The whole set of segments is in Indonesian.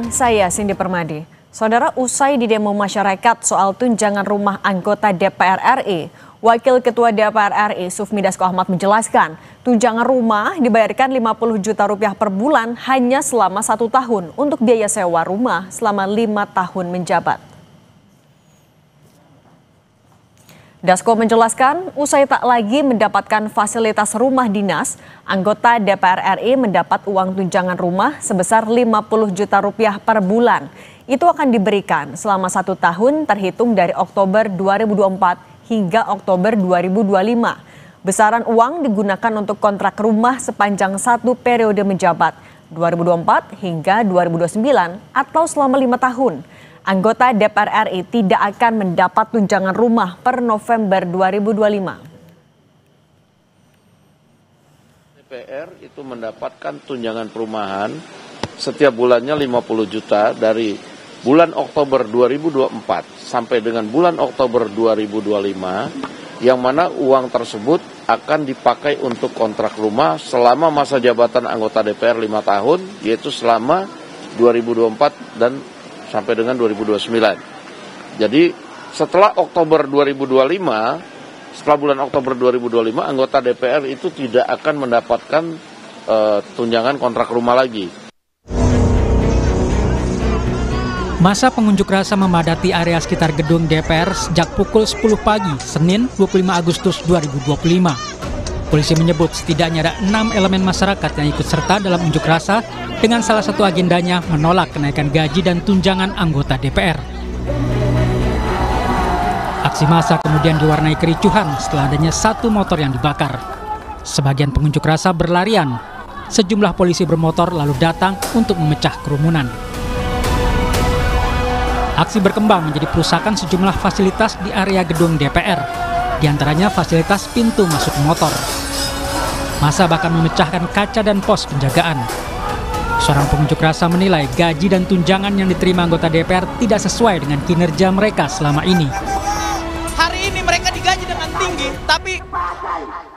Saya Cindy Permadi. Saudara, usai didemo masyarakat soal tunjangan rumah anggota DPR RI, Wakil Ketua DPR RI Sufmi Dasko Ahmad menjelaskan, tunjangan rumah dibayarkan 50 juta rupiah per bulan hanya selama 1 tahun untuk biaya sewa rumah selama 5 tahun menjabat. Dasko menjelaskan, usai tak lagi mendapatkan fasilitas rumah dinas, anggota DPR RI mendapat uang tunjangan rumah sebesar 50 juta rupiah per bulan. Itu akan diberikan selama 1 tahun terhitung dari Oktober 2024 hingga Oktober 2025. Besaran uang digunakan untuk kontrak rumah sepanjang 1 periode menjabat, 2024 hingga 2029 atau selama 5 tahun. Anggota DPR RI tidak akan mendapat tunjangan rumah per November 2025. DPR itu mendapatkan tunjangan perumahan setiap bulannya 50 juta dari bulan Oktober 2024 sampai dengan bulan Oktober 2025, yang mana uang tersebut akan dipakai untuk kontrak rumah selama masa jabatan anggota DPR 5 tahun, yaitu selama 2024 dan sampai dengan 2029. Jadi setelah Oktober 2025, setelah bulan Oktober 2025, anggota DPR itu tidak akan mendapatkan tunjangan kontrak rumah lagi. Masa pengunjuk rasa memadati area sekitar gedung DPR sejak pukul 10 pagi, Senin 25 Agustus 2025. Polisi menyebut setidaknya ada 6 elemen masyarakat yang ikut serta dalam unjuk rasa dengan salah satu agendanya menolak kenaikan gaji dan tunjangan anggota DPR. Aksi massa kemudian diwarnai kericuhan setelah adanya 1 motor yang dibakar. Sebagian pengunjuk rasa berlarian. Sejumlah polisi bermotor lalu datang untuk memecah kerumunan. Aksi berkembang menjadi perusakan sejumlah fasilitas di area gedung DPR, di antaranya fasilitas pintu masuk motor. Massa bahkan memecahkan kaca dan pos penjagaan. Seorang pengunjuk rasa menilai gaji dan tunjangan yang diterima anggota DPR tidak sesuai dengan kinerja mereka selama ini. Hari ini mereka digaji dengan tinggi, tapi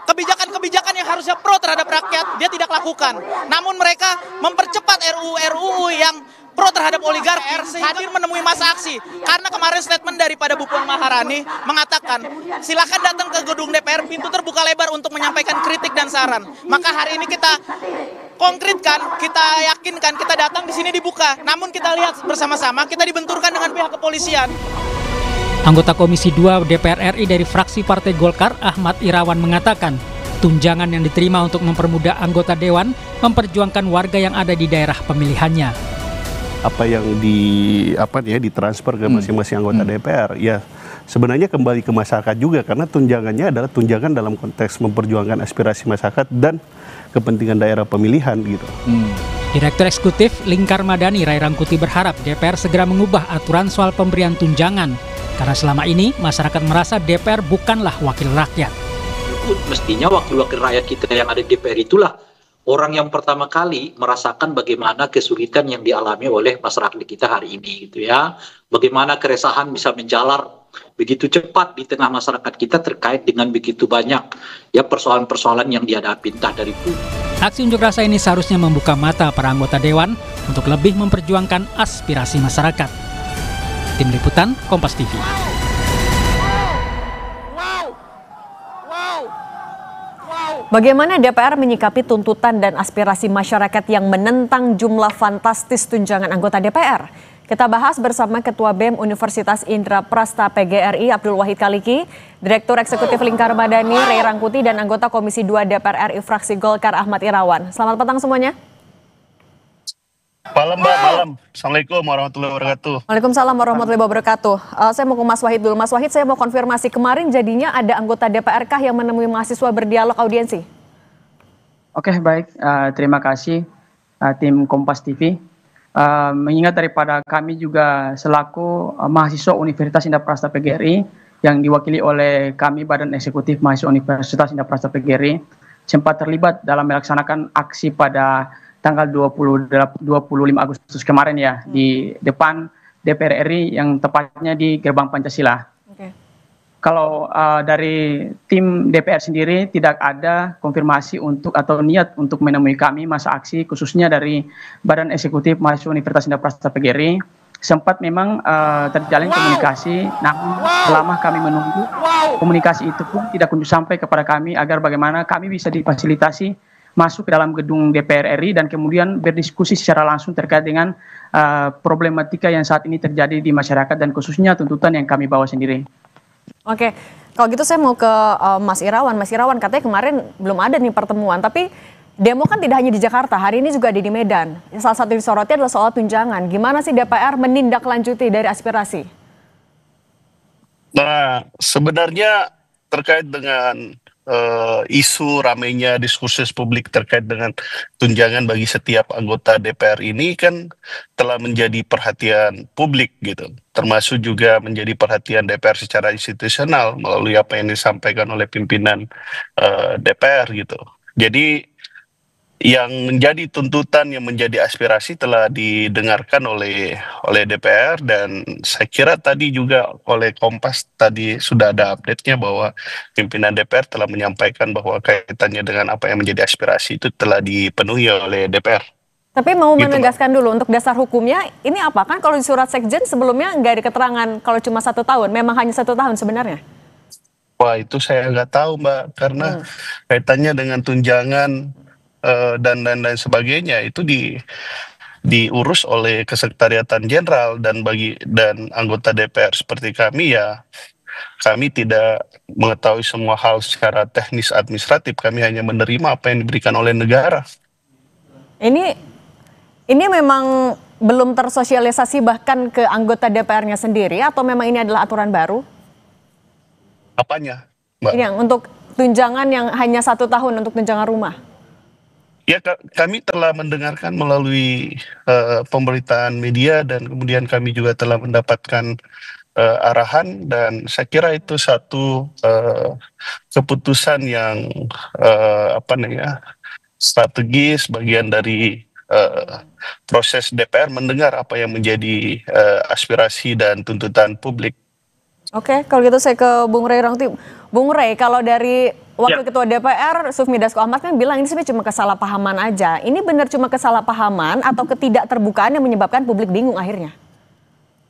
kebijakan-kebijakan yang harusnya pro terhadap rakyat dia tidak lakukan. Namun mereka mempercepat RUU yang pro terhadap oligarki hadir menemui masa aksi. Karena kemarin statement daripada Bu Puan Maharani mengatakan, silakan datang ke gedung DPR, pintu terbuka lebar untuk menyampaikan kritik dan saran. Maka hari ini kita konkretkan, kita yakinkan, kita datang di sini dibuka. Namun kita lihat bersama-sama, kita dibenturkan dengan pihak kepolisian. Anggota Komisi 2 DPR RI dari fraksi Partai Golkar, Ahmad Irawan mengatakan, tunjangan yang diterima untuk mempermudah anggota dewan memperjuangkan warga yang ada di daerah pemilihannya. Apa yang ditransfer ke masing-masing anggota DPR, ya sebenarnya kembali ke masyarakat juga, karena tunjangannya adalah tunjangan dalam konteks memperjuangkan aspirasi masyarakat dan kepentingan daerah pemilihan gitu. Direktur Eksekutif Lingkar Madani Ray Rangkuti berharap DPR segera mengubah aturan soal pemberian tunjangan, karena selama ini masyarakat merasa DPR bukanlah wakil rakyat. Mestinya wakil-wakil rakyat kita yang ada di DPR itulah orang yang pertama kali merasakan bagaimana kesulitan yang dialami oleh masyarakat kita hari ini gitu ya. Bagaimana keresahan bisa menjalar begitu cepat di tengah masyarakat kita terkait dengan begitu banyak ya persoalan-persoalan yang dihadapi entah dari itu. Aksi unjuk rasa ini seharusnya membuka mata para anggota dewan untuk lebih memperjuangkan aspirasi masyarakat. Tim Liputan Kompas TV. Bagaimana DPR menyikapi tuntutan dan aspirasi masyarakat yang menentang jumlah fantastis tunjangan anggota DPR? Kita bahas bersama Ketua BEM Universitas Indra Prasta PGRI Abdul Wahid Kaliki, Direktur Eksekutif Lingkar Madani Ray Rangkuti, dan anggota Komisi 2 DPR RI fraksi Golkar Ahmad Irawan. Selamat petang semuanya. Malam Mbak, malam. Assalamualaikum warahmatullahi wabarakatuh. Waalaikumsalam warahmatullahi wabarakatuh. Saya mau ke Mas Wahid dulu. Mas Wahid, saya mau konfirmasi, kemarin jadinya ada anggota DPR-kah yang menemui mahasiswa berdialog audiensi? Oke, baik. Terima kasih tim Kompas TV. Mengingat daripada kami juga selaku mahasiswa Universitas Indra Prasta PGRI yang diwakili oleh kami Badan Eksekutif Mahasiswa Universitas Indra Prasta PGRI sempat terlibat dalam melaksanakan aksi pada tanggal 25 Agustus kemarin ya, di depan DPR RI yang tepatnya di Gerbang Pancasila. kalau dari tim DPR sendiri tidak ada konfirmasi untuk atau niat untuk menemui kami masa aksi, khususnya dari Badan Eksekutif Mahasiswa Universitas Indah Prasta PGRI. Sempat memang terjalin komunikasi, namun selama kami menunggu, komunikasi itu pun tidak kunjung sampai kepada kami agar bagaimana kami bisa difasilitasi masuk ke dalam gedung DPR RI dan kemudian berdiskusi secara langsung terkait dengan problematika yang saat ini terjadi di masyarakat dan khususnya tuntutan yang kami bawa sendiri. Oke, kalau gitu saya mau ke Mas Irawan. Mas Irawan, katanya kemarin belum ada nih pertemuan, tapi demo kan tidak hanya di Jakarta, hari ini juga ada di Medan. Salah satu yang disoroti adalah soal tunjangan. Gimana sih DPR menindaklanjuti dari aspirasi? Nah, sebenarnya terkait dengan isu ramainya diskursus publik terkait dengan tunjangan bagi setiap anggota DPR ini kan telah menjadi perhatian publik gitu, termasuk juga menjadi perhatian DPR secara institusional melalui apa yang disampaikan oleh pimpinan DPR gitu. Jadi yang menjadi tuntutan, yang menjadi aspirasi telah didengarkan oleh DPR, dan saya kira tadi juga oleh Kompas tadi sudah ada update-nya bahwa pimpinan DPR telah menyampaikan bahwa kaitannya dengan apa yang menjadi aspirasi itu telah dipenuhi oleh DPR. Tapi mau Gitu, menegaskan dulu untuk dasar hukumnya, ini apa? Kan kalau di surat sekjen sebelumnya nggak ada keterangan kalau cuma 1 tahun, memang hanya 1 tahun sebenarnya? Wah, itu saya nggak tahu, Mbak, karena kaitannya dengan tunjangan dan lain sebagainya itu diurus oleh Kesekretariatan Jenderal, dan anggota DPR seperti kami ya, kami tidak mengetahui semua hal secara teknis administratif, kami hanya menerima apa yang diberikan oleh negara. Ini memang belum tersosialisasi bahkan ke anggota DPR-nya sendiri, atau memang ini adalah aturan baru? Apanya, Mbak? Ini yang untuk tunjangan yang hanya 1 tahun untuk tunjangan rumah. Ya, kami telah mendengarkan melalui pemberitaan media, dan kemudian kami juga telah mendapatkan arahan, dan saya kira itu satu keputusan yang strategis, bagian dari proses DPR mendengar apa yang menjadi aspirasi dan tuntutan publik. Oke, kalau gitu saya ke Bung Rey Rangti. Bung Rey, kalau dari Wakil Ketua DPR, Sufmi Dasko Ahmad kan bilang ini sebenarnya cuma kesalahpahaman aja. Ini benar cuma kesalahpahaman atau ketidakterbukaan yang menyebabkan publik bingung akhirnya?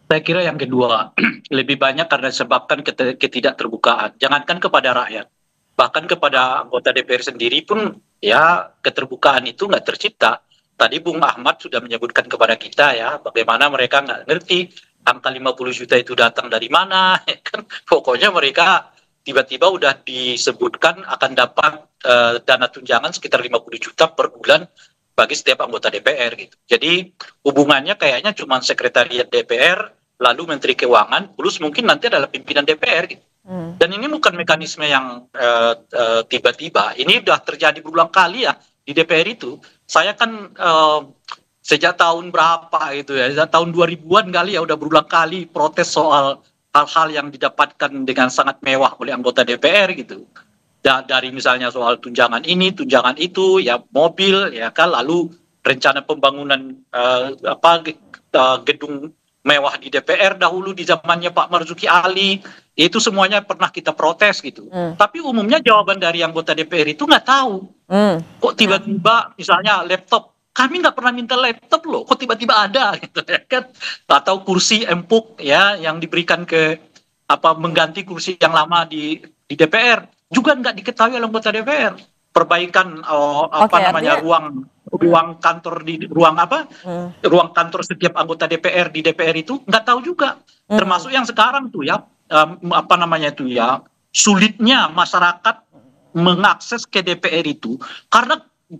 Saya kira yang kedua, lebih banyak karena disebabkan ketidakterbukaan. Jangankan kepada rakyat, bahkan kepada anggota DPR sendiri pun ya keterbukaan itu nggak tercipta. Tadi Bung Ahmad sudah menyebutkan kepada kita ya, bagaimana mereka nggak ngerti angka 50 juta itu datang dari mana. Kan pokoknya mereka tiba-tiba udah disebutkan akan dapat dana tunjangan sekitar 50 juta per bulan bagi setiap anggota DPR gitu. Jadi hubungannya kayaknya cuma sekretariat DPR, lalu Menteri Keuangan, plus mungkin nanti adalah pimpinan DPR gitu. Dan ini bukan mekanisme yang tiba-tiba, ini udah terjadi berulang kali ya di DPR itu. Saya kan sejak tahun berapa gitu ya, sejak tahun 2000-an kali ya udah berulang kali protes soal hal-hal yang didapatkan dengan sangat mewah oleh anggota DPR gitu. Dari misalnya soal tunjangan ini, tunjangan itu, ya mobil, ya kan, lalu rencana pembangunan gedung mewah di DPR dahulu di zamannya Pak Marzuki Ali, itu semuanya pernah kita protes gitu. Tapi umumnya jawaban dari anggota DPR itu nggak tahu. Kok tiba-tiba misalnya laptop, kami nggak pernah minta laptop loh, kok tiba-tiba ada gitu ya kan? Atau kursi empuk ya yang diberikan ke mengganti kursi yang lama di DPR juga nggak diketahui oleh anggota DPR. Perbaikan ruang kantor di ruang kantor setiap anggota DPR di DPR itu nggak tahu juga. Termasuk yang sekarang tuh ya sulitnya masyarakat mengakses ke DPR itu karena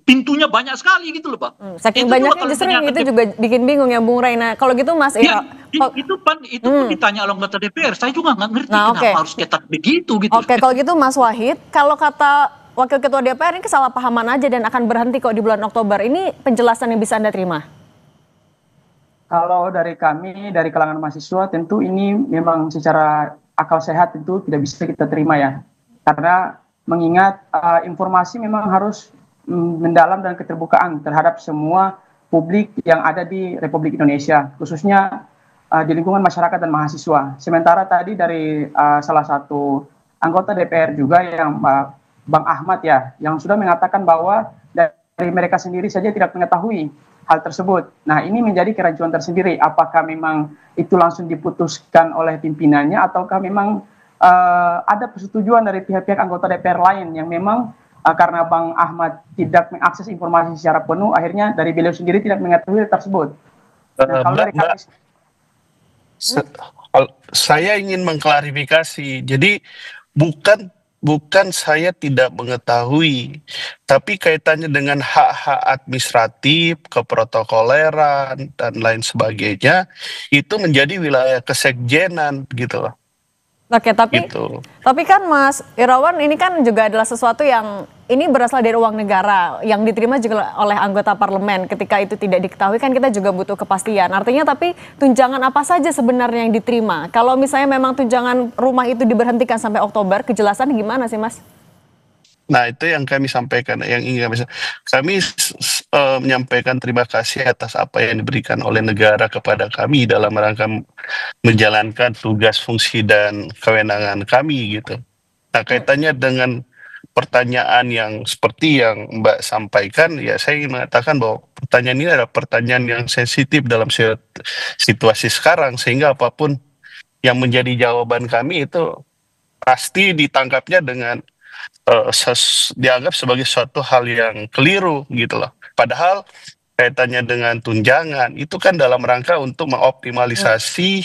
pintunya banyak sekali gitu loh, Pak. Saking banyaknya justru yang itu juga bikin bingung ya Bung Ray. Nah, kalau gitu Mas Ira, itu pun ditanya oleh anggota DPR, saya juga nggak ngerti kenapa harus ketat begitu gitu. Oke, kalau gitu Mas Wahid, kalau kata Wakil Ketua DPR ini kesalahpahaman aja dan akan berhenti kok di bulan Oktober, ini penjelasan yang bisa Anda terima? Kalau dari kami, dari kalangan mahasiswa, tentu ini memang secara akal sehat tentu tidak bisa kita terima ya. Karena mengingat informasi memang harus mendalam dan keterbukaan terhadap semua publik yang ada di Republik Indonesia, khususnya di lingkungan masyarakat dan mahasiswa. Sementara tadi dari salah satu anggota DPR juga yang Bang Ahmad ya, yang sudah mengatakan bahwa dari mereka sendiri saja tidak mengetahui hal tersebut. Nah, ini menjadi keraguan tersendiri. Apakah memang itu langsung diputuskan oleh pimpinannya, ataukah memang ada persetujuan dari pihak-pihak anggota DPR lain yang memang karena Bang Ahmad tidak mengakses informasi secara penuh, akhirnya dari beliau sendiri tidak mengetahui hal tersebut. Nah, kalau dari kami, saya ingin mengklarifikasi. Jadi bukan saya tidak mengetahui, tapi kaitannya dengan hak-hak administratif, keprotokoleran dan lain sebagainya itu menjadi wilayah kesekjenan gitu loh. Oke, Gitu. tapi kan Mas Irawan, ini kan juga adalah sesuatu yang ini berasal dari uang negara yang diterima juga oleh anggota parlemen. Ketika itu tidak diketahui kan kita juga butuh kepastian. Artinya tapi tunjangan apa saja sebenarnya yang diterima? Kalau misalnya memang tunjangan rumah itu diberhentikan sampai Oktober, kejelasan gimana sih Mas? Nah, itu yang kami sampaikan, yang ingin kami menyampaikan terima kasih atas apa yang diberikan oleh negara kepada kami dalam rangka menjalankan tugas, fungsi, dan kewenangan kami gitu. Nah, kaitannya dengan pertanyaan yang seperti yang Mbak sampaikan, ya saya ingin mengatakan bahwa pertanyaan ini adalah pertanyaan yang sensitif dalam situasi sekarang, sehingga apapun yang menjadi jawaban kami itu pasti ditangkapnya dengan dianggap sebagai suatu hal yang keliru gitu loh. Padahal kaitannya dengan tunjangan itu kan dalam rangka untuk mengoptimalisasi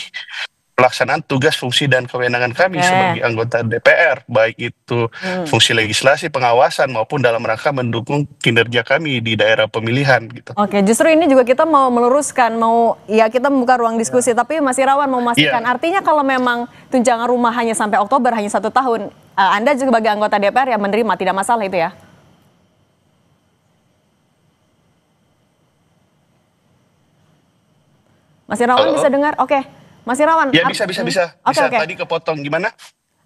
pelaksanaan tugas, fungsi, dan kewenangan kami sebagai anggota DPR, baik itu fungsi legislasi, pengawasan, maupun dalam rangka mendukung kinerja kami di daerah pemilihan gitu. Oke, justru ini juga kita mau meluruskan, kita membuka ruang diskusi, tapi Mas Irawan mau memastikan, artinya kalau memang tunjangan rumah hanya sampai Oktober, hanya 1 tahun, Anda juga sebagai anggota DPR yang menerima, tidak masalah itu ya? Mas Irawan bisa dengar? Oke. Mas Irawan. Ya bisa. Oke. Tadi kepotong gimana?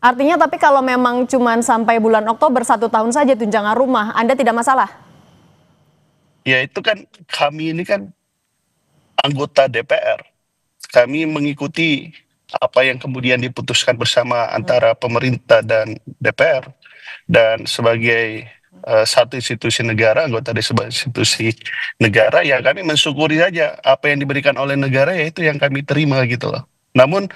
Artinya tapi kalau memang cuma sampai bulan Oktober 1 tahun saja tunjangan rumah, Anda tidak masalah? Ya itu kan kami ini kan anggota DPR. Kami mengikuti apa yang kemudian diputuskan bersama antara pemerintah dan DPR. Dan sebagai satu institusi negara, anggota dari sebuah institusi negara, ya kami mensyukuri saja apa yang diberikan oleh negara, yaitu yang kami terima gitu loh. Namun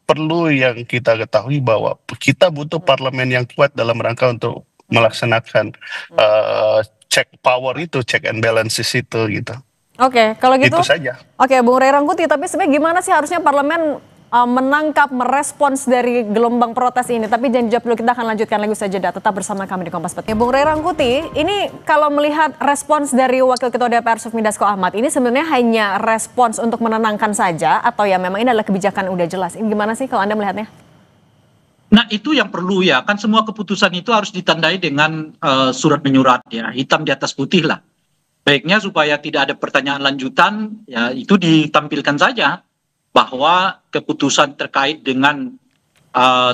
perlu yang kita ketahui bahwa kita butuh parlemen yang kuat dalam rangka untuk melaksanakan check power itu, check and balances itu gitu. Oke, kalau gitu. Itu saja. Oke, Bung Ray Rangkuti, tapi sebenarnya gimana sih harusnya parlemen menangkap, merespons dari gelombang protes ini? Tapi jangan dijawab dulu, kita akan lanjutkan lagi saja. Tetap bersama kami di Kompas Petang. Bung Ray Rangkuti, ini kalau melihat respons dari Wakil Ketua DPR Sufmi Dasko Ahmad, ini sebenarnya hanya respons untuk menenangkan saja, atau ya memang ini adalah kebijakan udah jelas? Ini gimana sih kalau Anda melihatnya? Nah itu yang perlu ya, kan semua keputusan itu harus ditandai dengan surat menyurat ya, hitam di atas putih lah. Baiknya supaya tidak ada pertanyaan lanjutan, ya itu ditampilkan saja bahwa keputusan terkait dengan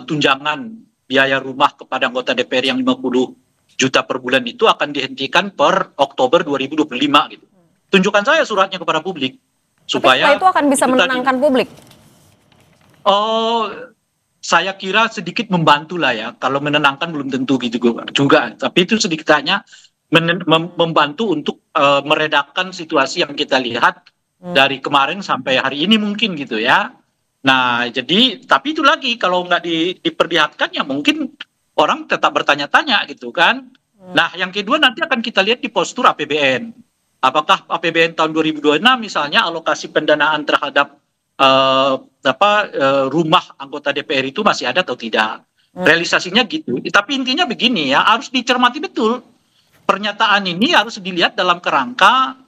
tunjangan biaya rumah kepada anggota DPR yang 50 juta per bulan itu akan dihentikan per Oktober 2025 gitu. Tunjukkan saya suratnya kepada publik supaya itu akan bisa menenangkan publik. Oh, saya kira sedikit membantu lah ya. Kalau menenangkan belum tentu gitu juga. Tapi itu sedikitnya membantu untuk meredakan situasi yang kita lihat dari kemarin sampai hari ini mungkin gitu ya. Nah jadi tapi itu lagi kalau nggak diperlihatkan ya mungkin orang tetap bertanya-tanya gitu kan. Nah yang kedua nanti akan kita lihat di postur APBN. Apakah APBN tahun 2026 misalnya alokasi pendanaan terhadap rumah anggota DPR itu masih ada atau tidak. Realisasinya gitu. Tapi intinya begini ya, harus dicermati betul. Pernyataan ini harus dilihat dalam kerangka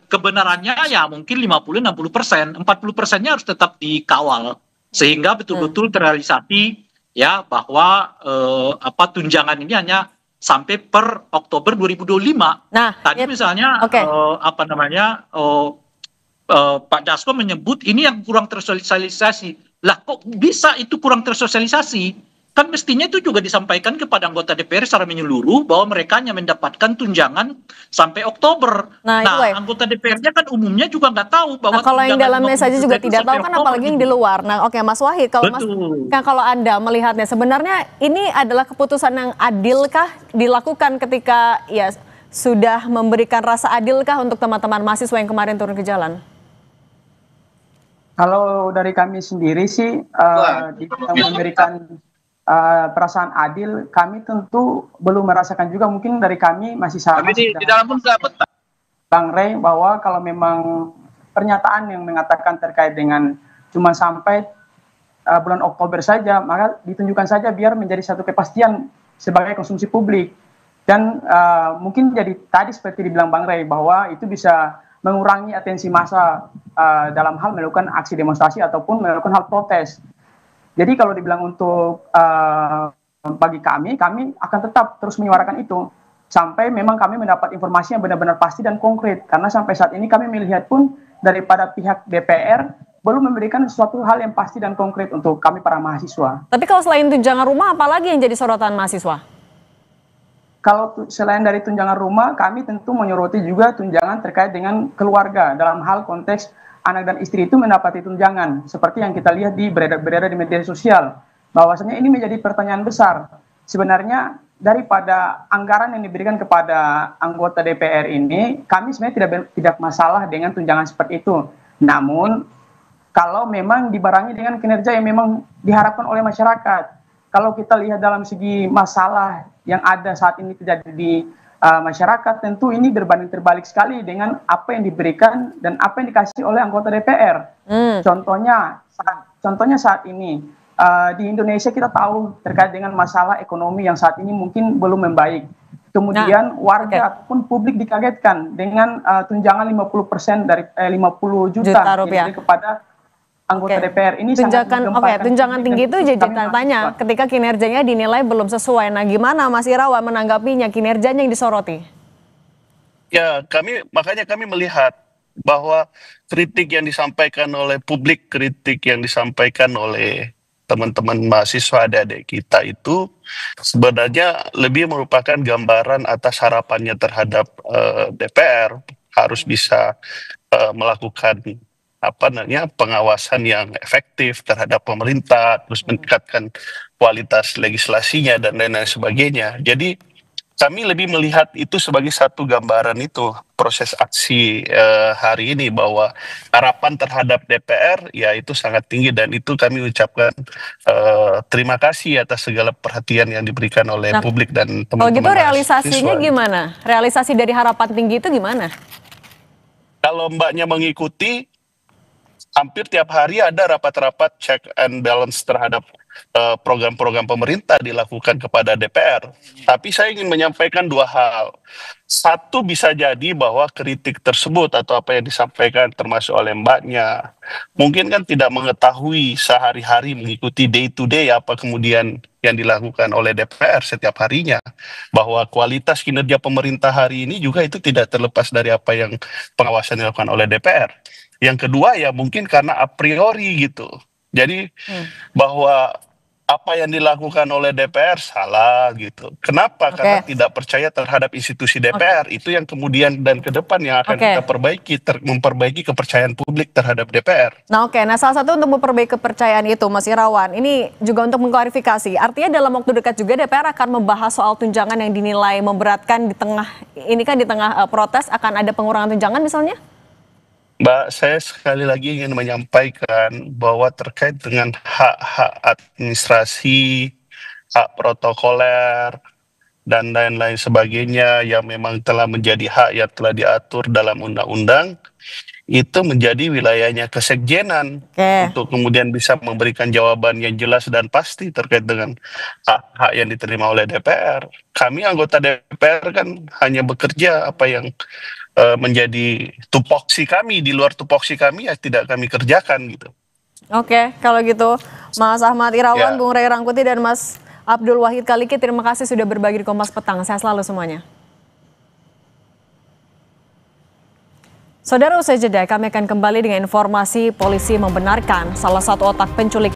kebenarannya ya mungkin 50-60%, 40%-nya harus tetap dikawal sehingga betul-betul terrealisasi ya bahwa tunjangan ini hanya sampai per Oktober 2025. Nah, tadi misalnya Pak Dasko menyebut ini yang kurang tersosialisasi. Lah kok bisa itu kurang tersosialisasi? kan mestinya itu juga disampaikan kepada anggota DPR secara menyeluruh bahwa mereka hanya mendapatkan tunjangan sampai Oktober. Nah, itu ya. Anggota DPR-nya kan umumnya juga nggak tahu bahwa kalau yang dalamnya saja juga tidak tahu, kan Oktober, apalagi yang di luar. Nah, oke, Mas Wahid, kalau Anda melihatnya sebenarnya ini adalah keputusan yang adilkah dilakukan ketika ya sudah memberikan rasa adilkah untuk teman-teman mahasiswa yang kemarin turun ke jalan? Kalau dari kami sendiri sih memberikan perasaan adil, kami tentu belum merasakan juga, mungkin dari kami masih sama. Di dalam pun nggak betah. Bang Rey, bahwa kalau memang pernyataan yang mengatakan terkait dengan cuma sampai bulan Oktober saja, maka ditunjukkan saja biar menjadi satu kepastian sebagai konsumsi publik. Dan mungkin jadi tadi seperti dibilang Bang Rey, bahwa itu bisa mengurangi atensi massa dalam hal melakukan aksi demonstrasi ataupun melakukan hal protes. Jadi kalau dibilang untuk bagi kami akan tetap terus menyuarakan itu sampai memang kami mendapat informasi yang benar-benar pasti dan konkret. Karena sampai saat ini kami melihat pun daripada pihak DPR belum memberikan sesuatu hal yang pasti dan konkret untuk kami para mahasiswa. Tapi kalau selain tunjangan rumah, apalagi yang jadi sorotan mahasiswa? Kalau selain dari tunjangan rumah, kami tentu menyoroti juga tunjangan terkait dengan keluarga dalam hal konteks anak dan istri itu mendapati tunjangan, seperti yang kita lihat beredar di media sosial, bahwasanya ini menjadi pertanyaan besar. Sebenarnya daripada anggaran yang diberikan kepada anggota DPR ini, kami sebenarnya tidak masalah dengan tunjangan seperti itu. Namun, kalau memang dibarengi dengan kinerja yang memang diharapkan oleh masyarakat, kalau kita lihat dalam segi masalah yang ada saat ini terjadi di masyarakat, tentu ini berbanding terbalik sekali dengan apa yang diberikan dan apa yang dikasih oleh anggota DPR. Contohnya saat ini di Indonesia kita tahu terkait dengan masalah ekonomi yang saat ini mungkin belum membaik. Kemudian warga ataupun publik dikagetkan dengan tunjangan 50% dari 50 juta rupiah kepada anggota DPR ini. Tunjangan tinggi itu jadi tanya ketika kinerjanya dinilai belum sesuai. Nah, gimana Mas Irawan menanggapinya, kinerjanya yang disoroti? Ya, makanya kami melihat bahwa kritik yang disampaikan oleh publik, kritik yang disampaikan oleh teman-teman mahasiswa adik-adik kita itu sebenarnya lebih merupakan gambaran atas harapannya terhadap DPR harus bisa melakukan pengawasan yang efektif terhadap pemerintah, terus meningkatkan kualitas legislasinya dan lain-lain sebagainya. Jadi kami lebih melihat itu sebagai satu gambaran itu proses aksi hari ini, bahwa harapan terhadap DPR ya itu sangat tinggi, dan itu kami ucapkan terima kasih atas segala perhatian yang diberikan oleh publik dan teman-teman. Kalau gitu realisasinya gimana? Realisasi dari harapan tinggi itu gimana? Kalau mbaknya mengikuti, hampir tiap hari ada rapat-rapat check and balance terhadap program-program pemerintah dilakukan kepada DPR. Tapi saya ingin menyampaikan dua hal. Satu, bisa jadi bahwa kritik tersebut atau apa yang disampaikan termasuk oleh mbaknya, mungkin kan tidak mengetahui sehari-hari mengikuti day to day apa kemudian yang dilakukan oleh DPR setiap harinya. Bahwa kualitas kinerja pemerintah hari ini juga itu tidak terlepas dari apa yang pengawasan dilakukan oleh DPR. Yang kedua ya mungkin karena a priori gitu. Jadi bahwa apa yang dilakukan oleh DPR salah gitu. Kenapa? Karena tidak percaya terhadap institusi DPR. Itu yang kemudian dan ke depan yang akan kita perbaiki, memperbaiki kepercayaan publik terhadap DPR. Nah salah satu untuk memperbaiki kepercayaan itu Mas Irawan, ini juga untuk mengklarifikasi. Artinya dalam waktu dekat juga DPR akan membahas soal tunjangan yang dinilai memberatkan di tengah protes, akan ada pengurangan tunjangan misalnya? Mbak, saya sekali lagi ingin menyampaikan bahwa terkait dengan hak-hak administrasi, hak protokoler, dan lain-lain sebagainya yang memang telah menjadi hak yang telah diatur dalam undang-undang, itu menjadi wilayahnya kesekjenan untuk kemudian bisa memberikan jawaban yang jelas dan pasti terkait dengan hak-hak yang diterima oleh DPR. Kami anggota DPR kan hanya bekerja apa yang menjadi tupoksi kami, di luar tupoksi kami ya tidak kami kerjakan gitu. Oke, kalau gitu Mas Ahmad Irawan, Bung Rey Rangkuti, dan Mas Abdul Wahid Khaliki, terima kasih sudah berbagi di Kompas Petang. Sehat selalu semuanya. Saudara, usai jeda kami akan kembali dengan informasi polisi membenarkan salah satu otak penculikan